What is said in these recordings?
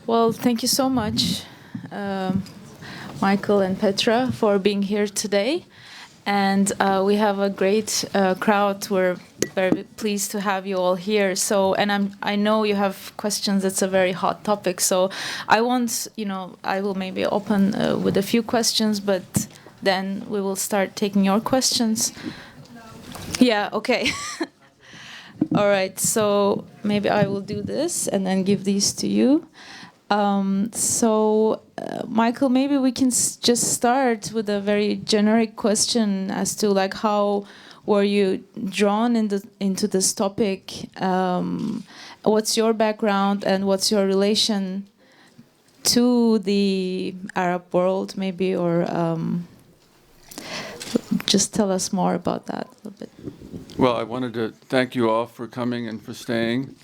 Well, thank you so much, um, Michael and Petra, for being here today. And we have a great crowd. We're very pleased to have you all here. So, and I know you have questions. It's a very hot topic. So, I will maybe open with a few questions, but then we will start taking your questions. Yeah. Okay. All right. So maybe I will do this and then give these to you. Michael, maybe we can just start with a very generic question as to like how were you drawn into this topic? What's your background and what's your relation to the Arab world, maybe, or just tell us more about that a little bit. Well, I wanted to thank you all for coming and for staying.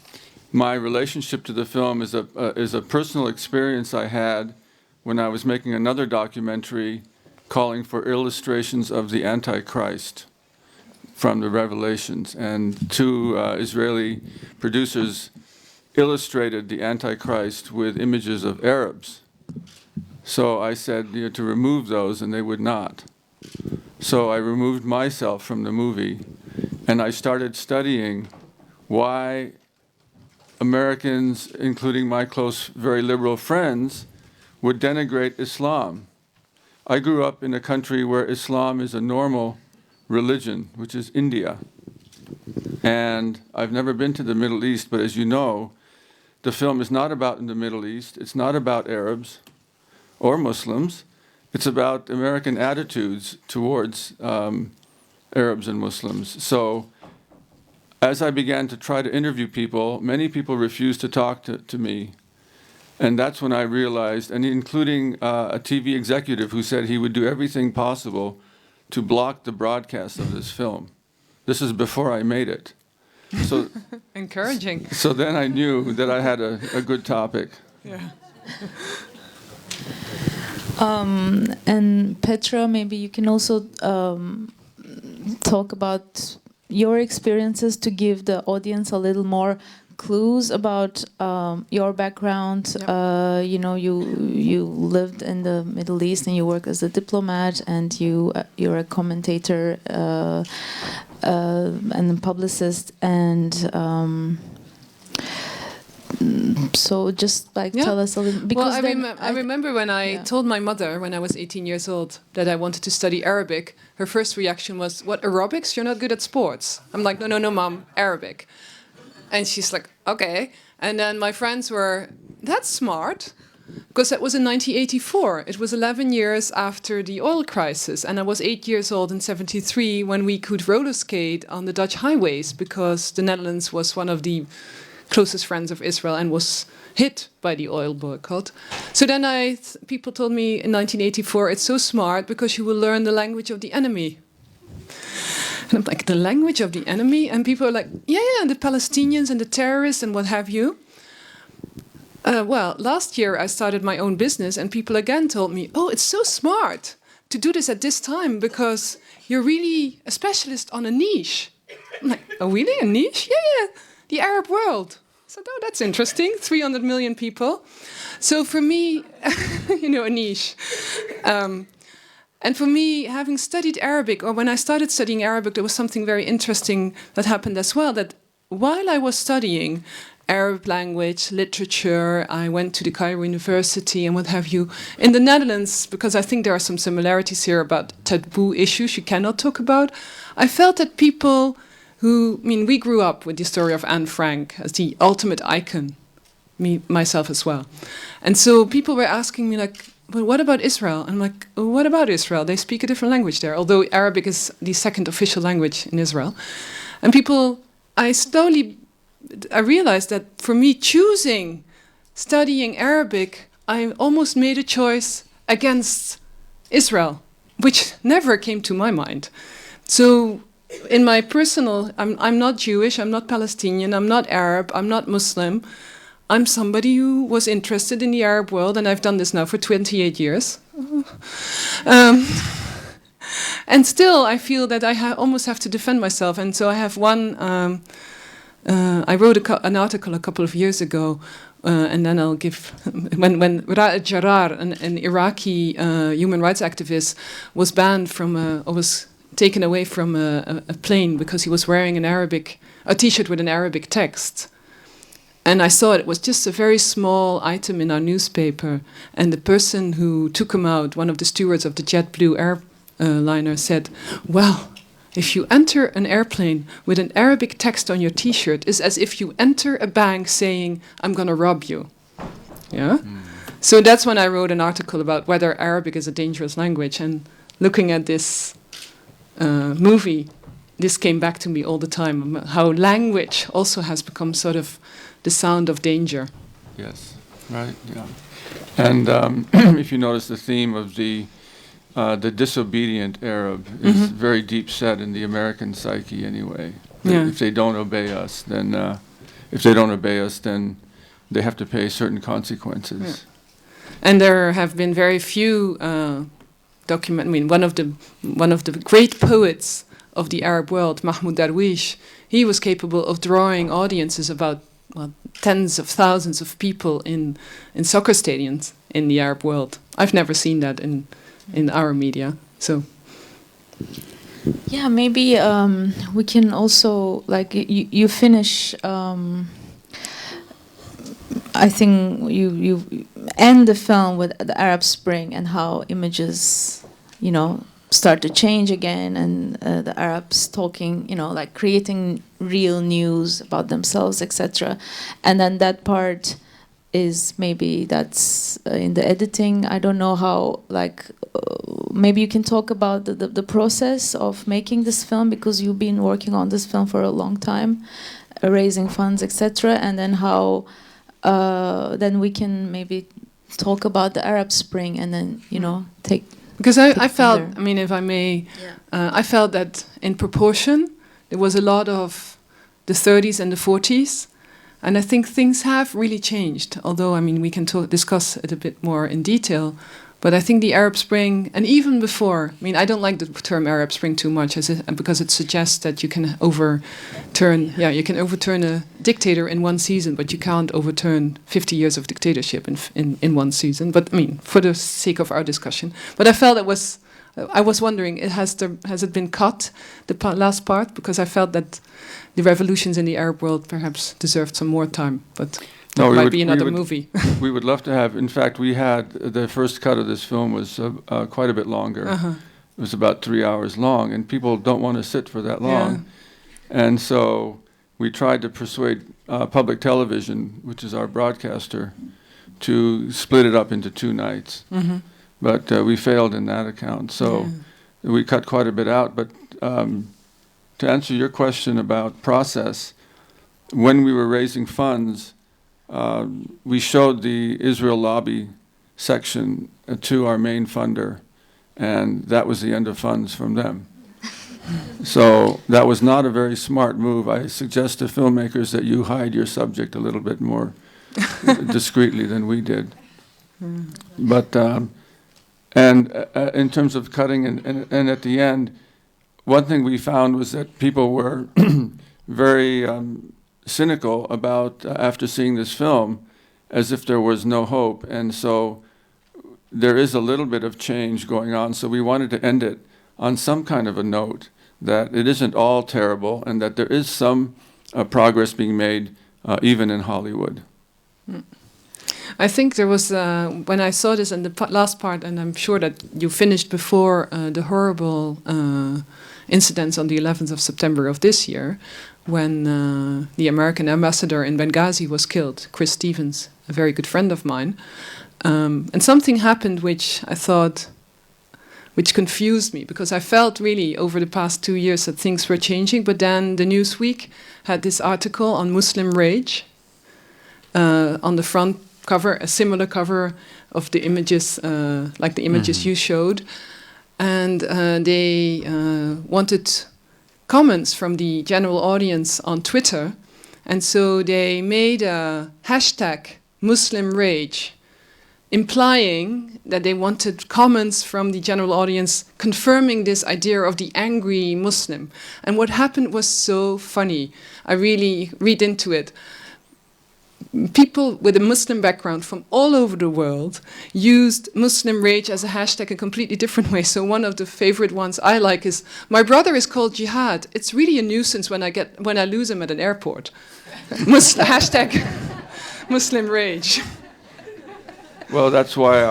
My relationship to the film is a personal experience I had when I was making another documentary calling for illustrations of the Antichrist from the Revelations. And two Israeli producers illustrated the Antichrist with images of Arabs. So I said to remove those, and they would not. So I removed myself from the movie, and I started studying why Americans, including my close, very liberal friends, would denigrate Islam. I grew up in a country where Islam is a normal religion, which is India. And I've never been to the Middle East, but as you know, the film is not about in the Middle East. It's not about Arabs or Muslims. It's about American attitudes towards Arabs and Muslims. So as I began to try to interview people, many people refused to talk to me. And that's when I realized, and including a TV executive who said he would do everything possible to block the broadcast of this film. This is before I made it. So encouraging. So then I knew that I had a good topic. Yeah. And Petra, maybe you can also talk about your experiences to give the audience a little more clues about your background. Yep. You lived in the Middle East and you work as a diplomat, and you're a commentator and a publicist, and so just tell us a little. Because I remember when I told my mother when I was 18 years old that I wanted to study Arabic. Her first reaction was, "What, aerobics? You're not good at sports." I'm like, no, Mom, Arabic. And she's like, okay. And then my friends were, that's smart, because that was in 1984. It was 11 years after the oil crisis, and I was 8 years old in 1973 when we could roller skate on the Dutch highways, because the Netherlands was one of the closest friends of Israel and was hit by the oil boycott. So then people told me in 1984, it's so smart because you will learn the language of the enemy. And I'm like, the language of the enemy? And people are like, yeah, the Palestinians and the terrorists and what have you. Well, last year I started my own business, and people again told me, oh, it's so smart to do this at this time because you're really a specialist on a niche. I'm like, oh, really? A niche? Yeah, the Arab world. I said, oh, that's interesting. 300 million people. So for me, a niche. And for me, having studied Arabic, or when I started studying Arabic, there was something very interesting that happened as well, that while I was studying Arab language, literature, I went to the Cairo University and what have you, in the Netherlands, because I think there are some similarities here about taboo issues you cannot talk about, I felt that people we grew up with the story of Anne Frank as the ultimate icon, myself as well. And so people were asking me like, but what about Israel? And I'm like, oh, what about Israel? They speak a different language there, although Arabic is the second official language in Israel. And I realized that for me choosing studying Arabic, I almost made a choice against Israel, which never came to my mind. So in my personal, I'm not Jewish, I'm not Palestinian, I'm not Arab, I'm not Muslim. I'm somebody who was interested in the Arab world, and I've done this now for 28 years. And still, I feel that I almost have to defend myself. And so I have I wrote an article a couple of years ago and then I'll give when Ra'ad Jarrar, an Iraqi human rights activist, was banned from or was taken away from a plane because he was wearing a T-shirt with an Arabic text. And I saw it was just a very small item in our newspaper, and the person who took him out, one of the stewards of the JetBlue airliner, said, "Well, if you enter an airplane with an Arabic text on your T-shirt, it's as if you enter a bank saying, 'I'm going to rob you.'" Yeah. So that's when I wrote an article about whether Arabic is a dangerous language, and looking at this movie, this came back to me all the time. How language also has become sort of the sound of danger. Yes, right, yeah. And if you notice, the theme of the disobedient Arab is very deep set in the American psyche anyway. Yeah. If they don't obey us, then they have to pay certain consequences. Yeah. And there have been very few one of the great poets of the Arab world, Mahmoud Darwish, he was capable of drawing audiences about tens of thousands of people in soccer stadiums in the Arab world. I've never seen that in our media. So yeah, maybe we can also, like, you finish. I think you end the film with the Arab Spring and how images, start to change again, and the Arabs talking, like creating real news about themselves, etc. And then that part is maybe that's in the editing. I don't know how, like, maybe you can talk about the process of making this film, because you've been working on this film for a long time, raising funds, etc. And then how, then we can maybe talk about the Arab Spring, and then, take... Because I felt, if I may, I felt that in proportion, there was a lot of the 30s and the 40s. And I think things have really changed, although, we can discuss it a bit more in detail. But I think the Arab Spring, and even before, I don't like the term Arab Spring too much, because it suggests that you can overturn a dictator in one season, but you can't overturn 50 years of dictatorship in one season. But for the sake of our discussion. But I felt I was wondering, has it been cut, the last part? Because I felt that the revolutions in the Arab world perhaps deserved some more time, but... No, it might be another movie. We would love to have. In fact, we had the first cut of this film was quite a bit longer. It was about 3 hours long, and people don't want to sit for that long. Yeah. And so we tried to persuade public television, which is our broadcaster, to split it up into 2 nights. But we failed in that account. So we cut quite a bit out. But to answer your question about process, when we were raising funds, we showed the Israel lobby section to our main funder, and that was the end of funds from them. So that was not a very smart move. I suggest to filmmakers that you hide your subject a little bit more discreetly than we did. But in terms of cutting and at the end, one thing we found was that people were very cynical about, after seeing this film, as if there was no hope. And so there is a little bit of change going on. So we wanted to end it on some kind of a note that it isn't all terrible, and that there is some progress being made even in Hollywood. I think there was, when I saw this in the last part, and I'm sure that you finished before the horrible incidents on the 11th of September of this year, when the American ambassador in Benghazi was killed, Chris Stevens, a very good friend of mine. And something happened which confused me, because I felt really over the past 2 years that things were changing. But then the Newsweek had this article on Muslim rage on the front cover, a similar cover of the images, like the images you showed. And they wanted comments from the general audience on Twitter, and so they made a hashtag Muslim Rage, implying that they wanted comments from the general audience confirming this idea of the angry Muslim. And what happened was so funny. I really read into it. people with a Muslim background from all over the world used Muslim rage as a hashtag in completely different ways. So one of the favorite ones I like is, "My brother is called Jihad. It's really a nuisance when I lose him at an airport." Hashtag Muslim rage. Well, that's why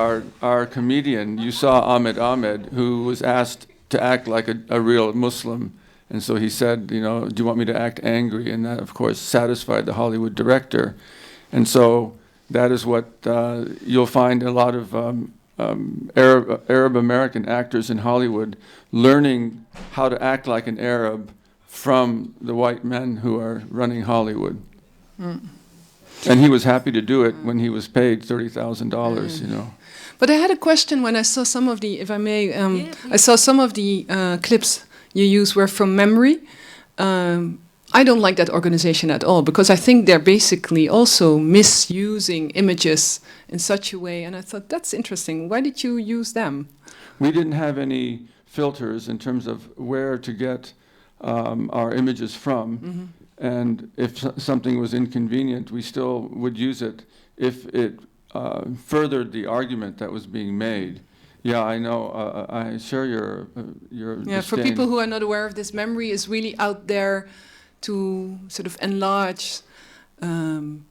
our comedian, you saw Ahmed, who was asked to act like a real Muslim. And so he said, you know, "Do you want me to act angry?" And that, of course, satisfied the Hollywood director. And so that is what you'll find a lot of Arab American actors in Hollywood learning how to act like an Arab from the white men who are running Hollywood. Mm. And he was happy to do it when he was paid $30,000, you know. But I had a question when I saw some of the, if I may, I saw some of the clips you use were from memory. I don't like that organization at all, because I think they're basically also misusing images in such a way. And I thought, that's interesting. Why did you use them? We didn't have any filters in terms of where to get our images from. Mm-hmm. And if something was inconvenient, we still would use it if it furthered the argument that was being made. Yeah, I know. I share your yeah, for people who are not aware of this, memory is really out there to sort of enlarge. You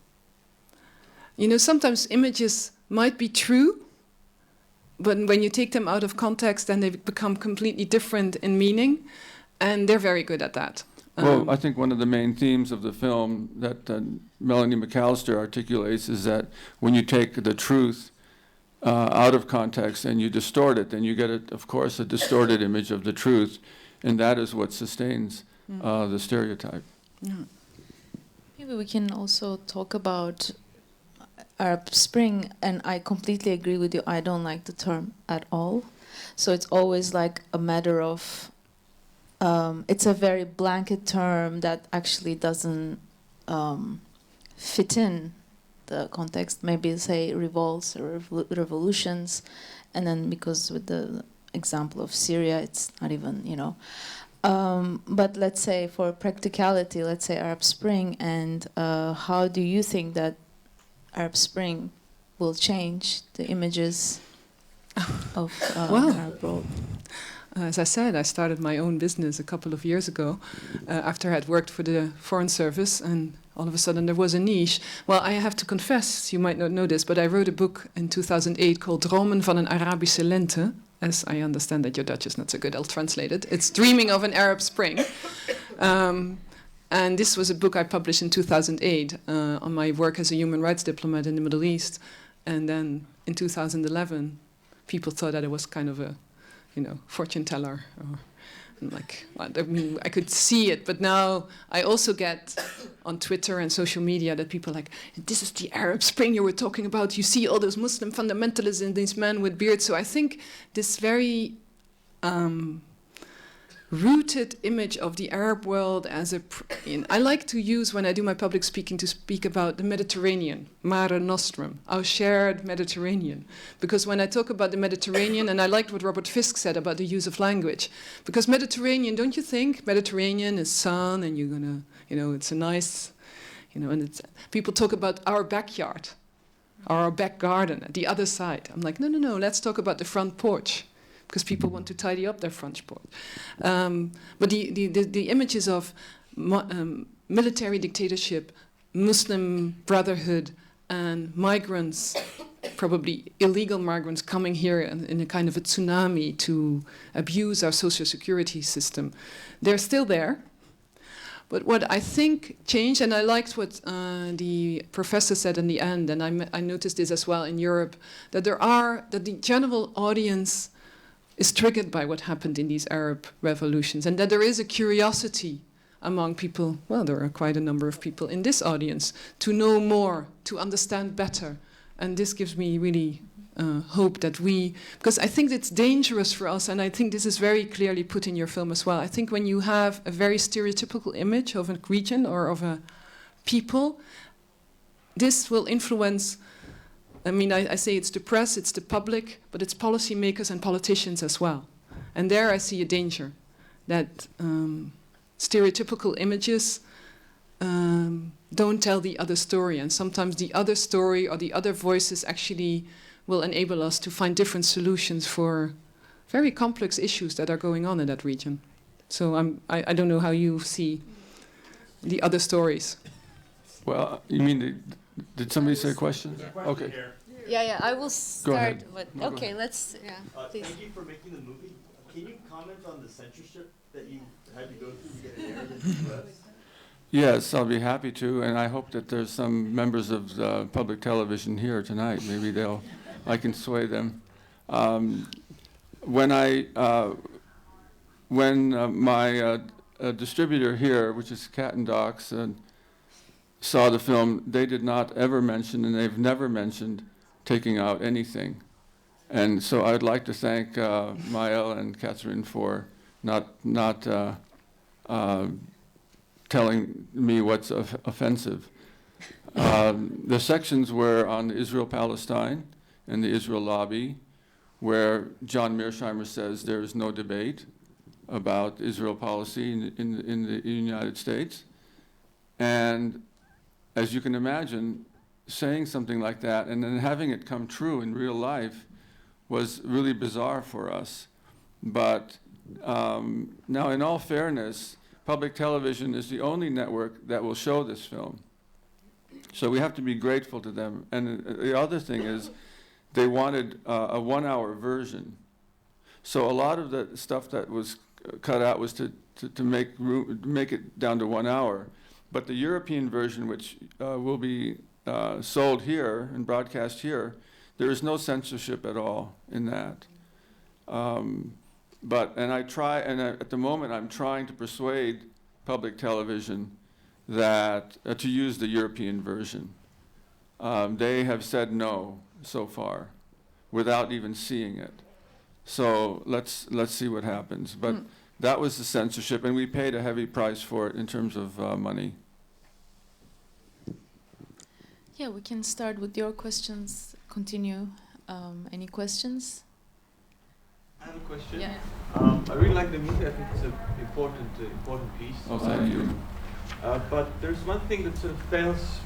know, sometimes images might be true, but when you take them out of context, then they become completely different in meaning, and they're very good at that. Well, I think one of the main themes of the film that Melanie McAllister articulates is that when you take the truth out of context and you distort it, then you get, of course, a distorted image of the truth, and that is what sustains the stereotype. Yeah. Maybe we can also talk about Arab Spring, and I completely agree with you. I don't like the term at all. So it's always like a matter of it's a very blanket term that actually doesn't fit in the context. Maybe say revolts or revolutions, and then because with the example of Syria, it's not even, you know. But let's say for practicality, let's say Arab Spring, and how do you think that Arab Spring will change the images of Arab world? As I said, I started my own business a couple of years ago after I had worked for the Foreign Service, and all of a sudden there was a niche. Well, I have to confess, you might not know this, but I wrote a book in 2008 called Dromen van een Arabische Lente. As I understand that your Dutch is not so good, I'll translate it. It's Dreaming of an Arab Spring. And this was a book I published in 2008 on my work as a human rights diplomat in the Middle East. And then in 2011, people thought that I was kind of a, you know, fortune teller. Like, I mean, I could see it, but now I also get on Twitter and social media that people are like, "This is the Arab Spring you were talking about. You see all those Muslim fundamentalists and these men with beards." So I think this very rooted image of the Arab world as a... I like to use, when I do my public speaking, to speak about the Mediterranean, Mare Nostrum, our shared Mediterranean. Because when I talk about the Mediterranean, and I liked what Robert Fisk said about the use of language, because Mediterranean, don't you think Mediterranean is sun, and you're gonna, you know, it's a nice, you know, and it's, people talk about our backyard, or our back garden at the other side. I'm like, no, let's talk about the front porch, because people want to tidy up their front porch. But the images of military dictatorship, Muslim brotherhood, and migrants, probably illegal migrants coming here in a kind of a tsunami to abuse our social security system, they're still there. But what I think changed, and I liked what the professor said in the end, and I noticed this as well in Europe, that the general audience is triggered by what happened in these Arab revolutions, and that there is a curiosity among people, well, there are quite a number of people in this audience, to know more, to understand better. And this gives me really hope that because I think it's dangerous for us, and I think this is very clearly put in your film as well. I think when you have a very stereotypical image of a region or of a people, this will influence. I mean, I say it's the press, it's the public, but it's policymakers and politicians as well. And there I see a danger that stereotypical images don't tell the other story, and sometimes the other story or the other voices actually will enable us to find different solutions for very complex issues that are going on in that region. So I don't know how you see the other stories. Well, you mean, did somebody say a question? Okay. Yeah, I will start. ahead. But No, go okay, ahead. let's. Yeah, please. Thank you for making the movie. Can you comment on the censorship that you had to go through to get it aired in the U.S.? Yes, I'll be happy to, and I hope that there's some members of public television here tonight. Maybe I can sway them. When my distributor here, which is Cat and Docs, saw the film, they did not ever mention, and they've never mentioned, taking out anything. And so I'd like to thank Maël and Catherine for not telling me what's offensive. The sections were on Israel-Palestine and the Israel lobby, where John Mearsheimer says there is no debate about Israel policy in the United States. And as you can imagine, saying something like that and then having it come true in real life was really bizarre for us. But now, in all fairness, public television is the only network that will show this film. So we have to be grateful to them. And the other thing is, they wanted a 1-hour version. So a lot of the stuff that was cut out was to make it down to 1 hour. But the European version, which will be sold here and broadcast here, there is no censorship at all in that. At the moment I'm trying to persuade public television that to use the European version. They have said no so far, without even seeing it. So let's see what happens. But that was the censorship, and we paid a heavy price for it in terms of money. Yeah, we can start with your questions. Continue. Any questions? I have a question. Yeah. I really like the movie. I think it's an important piece. Oh, thank you. But there's one thing that sort of fails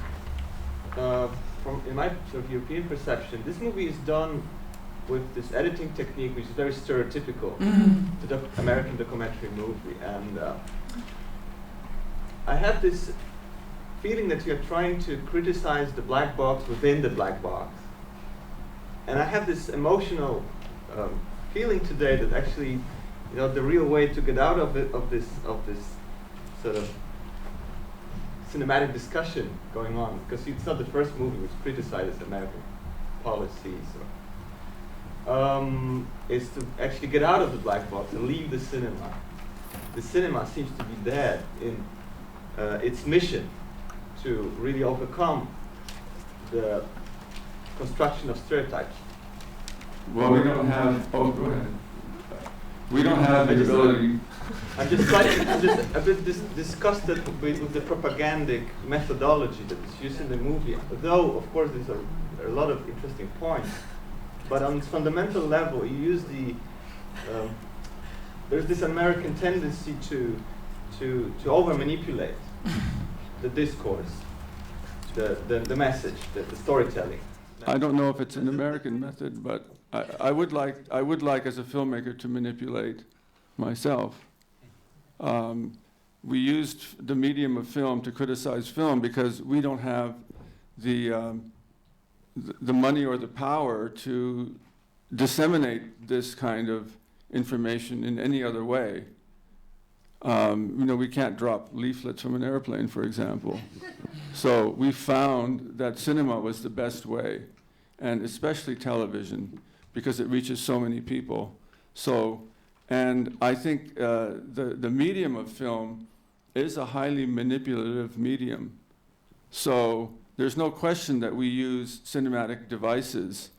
in my sort of European perception. This movie is done with this editing technique, which is very stereotypical to the American documentary movie. And I have this feeling that you're trying to criticize the black box within the black box. And I have this emotional feeling today that actually, the real way to get out of this sort of cinematic discussion going on, because it's not the first movie which criticizes American policies, is to actually get out of the black box and leave the cinema. The cinema seems to be dead in its mission to really overcome the construction of stereotypes. Well, we don't have. Oh, go ahead. We don't have the ability. I'm just a bit disgusted with the propagandic methodology that is used in the movie. Though, of course, there are a lot of interesting points. But on its fundamental level, you use there's this American tendency to over-manipulate the discourse, the message, the storytelling. I don't know if it's an American method, but I would like as a filmmaker to manipulate myself. We used the medium of film to criticize film because we don't have the money or the power to disseminate this kind of information in any other way. We can't drop leaflets from an airplane, for example. So we found that cinema was the best way, and especially television, because it reaches so many people. And I think the medium of film is a highly manipulative medium. So there's no question that we use cinematic devices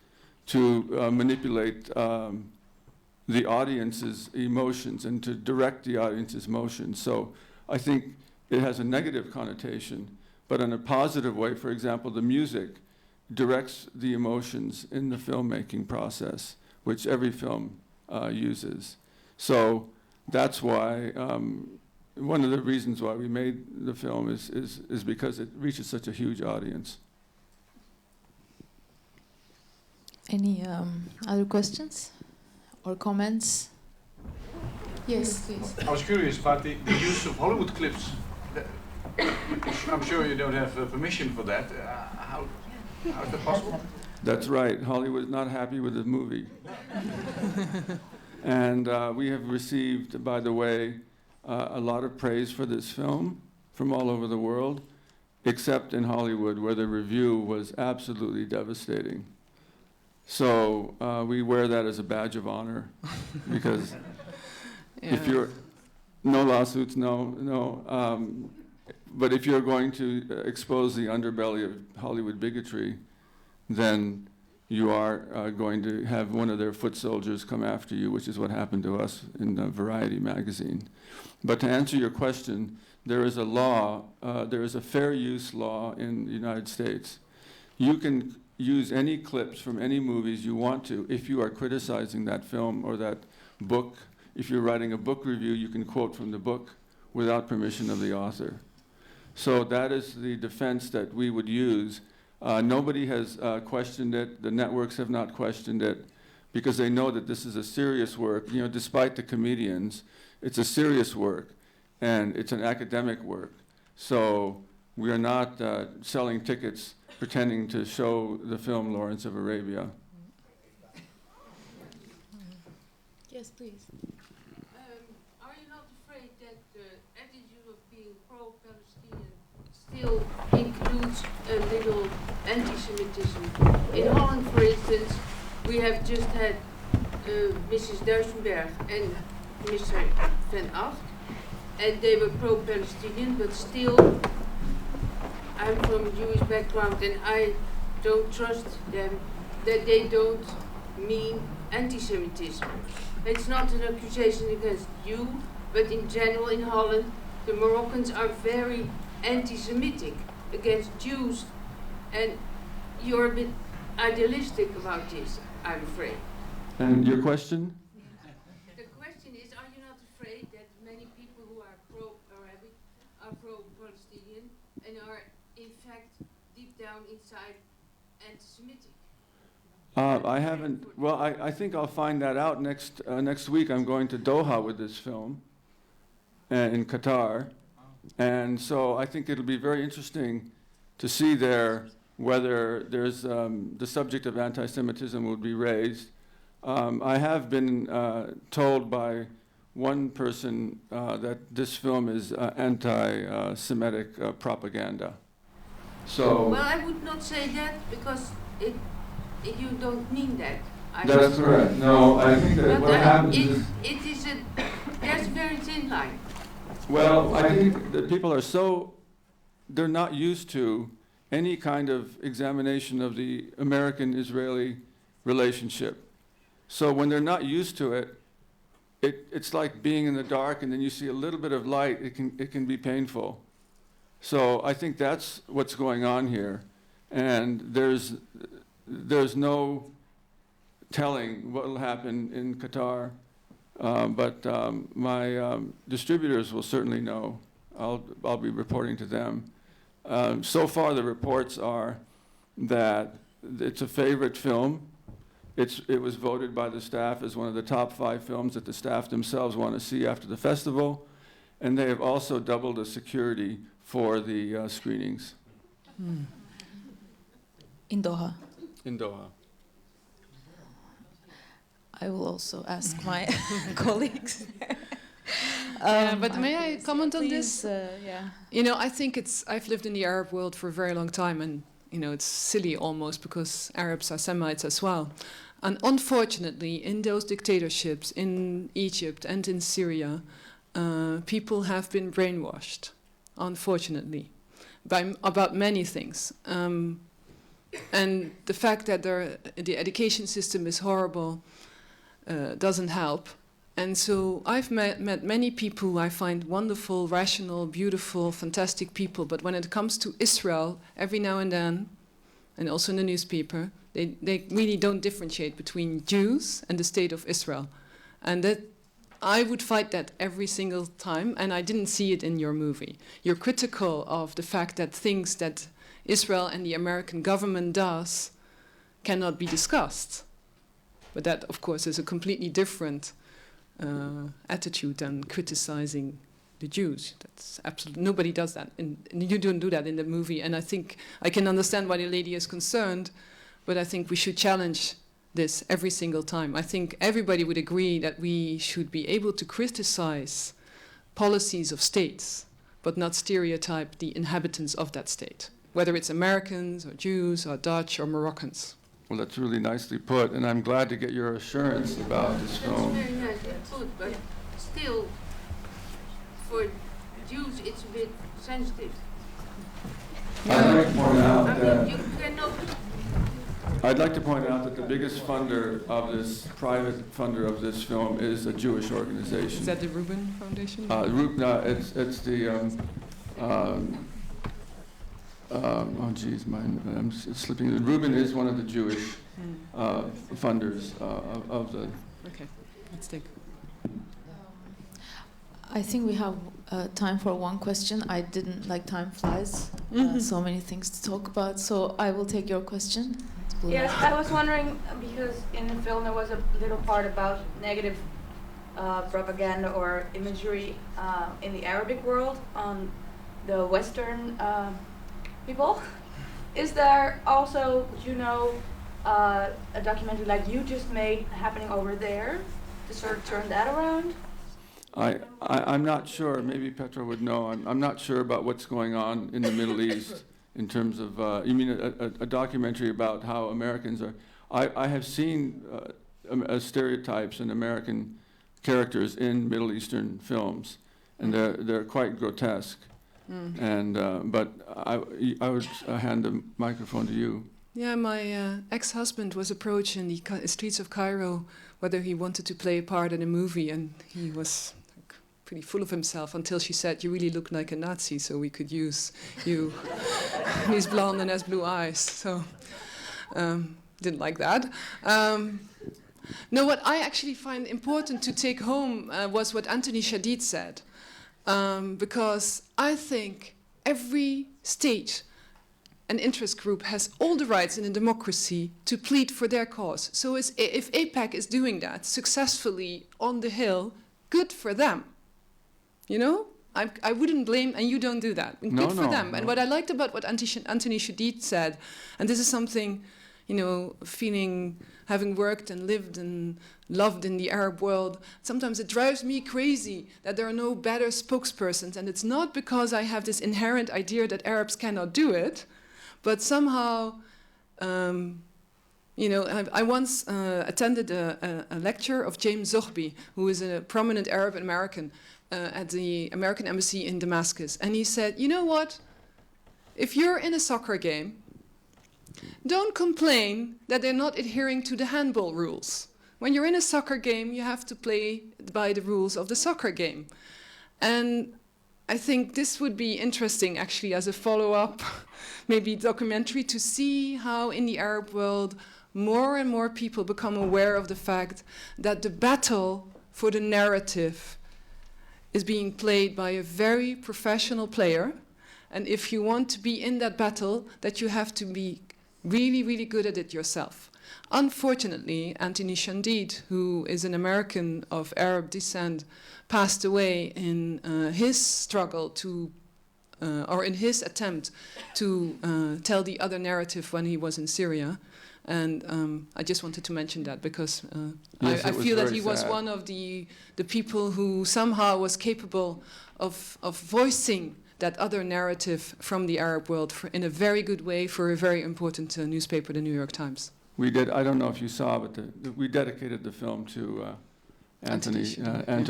to manipulate the audience's emotions and to direct the audience's motions. So I think it has a negative connotation, but in a positive way, for example, the music directs the emotions in the filmmaking process, which every film uses. So that's why one of the reasons why we made the film is because it reaches such a huge audience. Any other questions or comments? Yes, please. I was curious about the use of Hollywood clips. I'm sure you don't have permission for that. How is that possible? That's right. Hollywood is not happy with the movie. And we have received, by the way, a lot of praise for this film from all over the world, except in Hollywood, where the review was absolutely devastating. So we wear that as a badge of honor, because if you're, no lawsuits, but if you're going to expose the underbelly of Hollywood bigotry, then you are going to have one of their foot soldiers come after you, which is what happened to us in Variety magazine. But to answer your question, there is a law, there is a fair use law in the United States. You can use any clips from any movies you want to if you are criticizing that film or that book. If you're writing a book review, you can quote from the book without permission of the author. So that is the defense that we would use. Nobody has questioned it. The networks have not questioned it, because they know that this is a serious work. You know, despite the comedians, it's a serious work, and it's an academic work. So we are not selling tickets pretending to show the film Lawrence of Arabia. Yes, please. Are you not afraid that the attitude of being pro-Palestinian still includes a little anti-Semitism? In Holland, for instance, we have just had Mrs. Duisenberg and Mr. Van Acht, and they were pro-Palestinian, but still, I'm from a Jewish background, and I don't trust them that they don't mean anti-Semitism. It's not an accusation against you, but in general in Holland, the Moroccans are very anti-Semitic against Jews, and you're a bit idealistic about this, I'm afraid. And your question? The question is, are you not afraid that many people who are pro-Arabic are pro-Palestinian and are in fact deep down inside anti-Semitic? I haven't, well, I think I'll find that out next week. I'm going to Doha with this film in Qatar. And so I think it'll be very interesting to see there whether there's the subject of anti-Semitism would be raised. I have been told by one person that this film is anti-Semitic propaganda. So well, I would not say that, because you don't mean that. That's correct. No, I think that what happens is... There's a very thin line. Well, I think that people are they're not used to any kind of examination of the American-Israeli relationship. So when they're not used to it, it's like being in the dark, and then you see a little bit of light. It can be painful. So I think that's what's going on here, and there's no telling what will happen in Qatar, but my distributors will certainly know. I'll be reporting to them. So far, the reports are that it's a favorite film. It was voted by the staff as one of the top 5 films that the staff themselves want to see after the festival, and they have also doubled the security for the screenings. In Doha. In Doha. I will also ask my colleagues. But may I comment on this? Yeah. You know, I think I've lived in the Arab world for a very long time, and you know, it's silly almost because Arabs are Semites as well. And unfortunately, in those dictatorships in Egypt and in Syria, people have been brainwashed, unfortunately, about many things. And the fact that the education system is horrible doesn't help. And so I've met many people who I find wonderful, rational, beautiful, fantastic people. But when it comes to Israel, every now and then, and also in the newspaper, they really don't differentiate between Jews and the state of Israel. And that I would fight that every single time, and I didn't see it in your movie. You're critical of the fact that things that Israel and the American government does cannot be discussed. But that, of course, is a completely different attitude than criticizing the Jews. That's absolutely, nobody does that. And you don't do that in the movie. And I think I can understand why the lady is concerned, but I think we should challenge this every single time. I think everybody would agree that we should be able to criticize policies of states, but not stereotype the inhabitants of that state, whether it's Americans or Jews or Dutch or Moroccans. Well, that's really nicely put, and I'm glad to get your assurance about this film. That's very nicely put, but still, for Jews, it's a bit sensitive. I'd like to point out I mean, that you cannot. I'd like to point out that the biggest funder of this, private funder of this film, is a Jewish organization. Is that the Reuben Foundation? No, it's the. Oh, geez, I'm slipping. Reuben is one of the Jewish funders of the. Okay, let's take. I think we have time for one question. I didn't like time flies. So many things to talk about. So I will take your question. Yes, I was wondering because in the film there was a little part about negative propaganda or imagery in the Arabic world on the Western people. Is there also, a documentary like you just made happening over there to sort of turn that around? I'm not sure. Maybe Petra would know. I'm not sure about what's going on in the Middle East in terms of. You mean a documentary about how Americans are? I have seen stereotypes and American characters in Middle Eastern films, and they're quite grotesque. And but I would hand the microphone to you. Yeah, my ex-husband was approached in the streets of Cairo whether he wanted to play a part in a movie, and he was pretty full of himself until she said, "You really look like a Nazi, so we could use you." He's blonde and has blue eyes, so didn't like that. No, what I actually find important to take home was what Anthony Shadid said, because I think every state an interest group has all the rights in a democracy to plead for their cause. So if AIPAC is doing that successfully on the Hill, good for them. I wouldn't blame, and you don't do that. Good for them. No. And what I liked about what Anthony Shadid said, and this is something, having worked and lived and loved in the Arab world, sometimes it drives me crazy that there are no better spokespersons. And it's not because I have this inherent idea that Arabs cannot do it, but somehow, I once attended a lecture of James Zoghbi, who is a prominent Arab American at the American embassy in Damascus. And he said, you know what? If you're in a soccer game, don't complain that they're not adhering to the handball rules. When you're in a soccer game, you have to play by the rules of the soccer game. And I think this would be interesting, actually, as a follow-up, maybe documentary, to see how in the Arab world more and more people become aware of the fact that the battle for the narrative is being played by a very professional player. And if you want to be in that battle, that you have to be really, really good at it yourself. Unfortunately, Anthony Shadid, who is an American of Arab descent, passed away in his struggle to, or in his attempt to tell the other narrative when he was in Syria. And I just wanted to mention that because yes, I feel that he was sad. one of the people who somehow was capable of voicing that other narrative from the Arab world in a very good way for a very important newspaper, the New York Times. We did. I don't know if you saw, but we dedicated the film to Anthony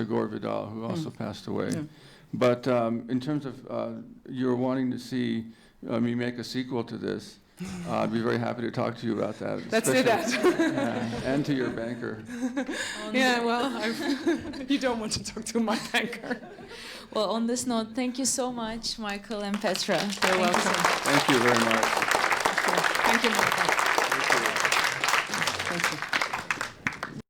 Gore Vidal, who also passed away. Yeah. But in terms of you're wanting to see me make a sequel to this, I'd be very happy to talk to you about that. Let's do that. And to your banker. Yeah, well, you don't want to talk to my banker. Well, on this note, thank you so much, Michael and Petra. You're welcome. Thank you very much. Thank you, Michael. Thank you.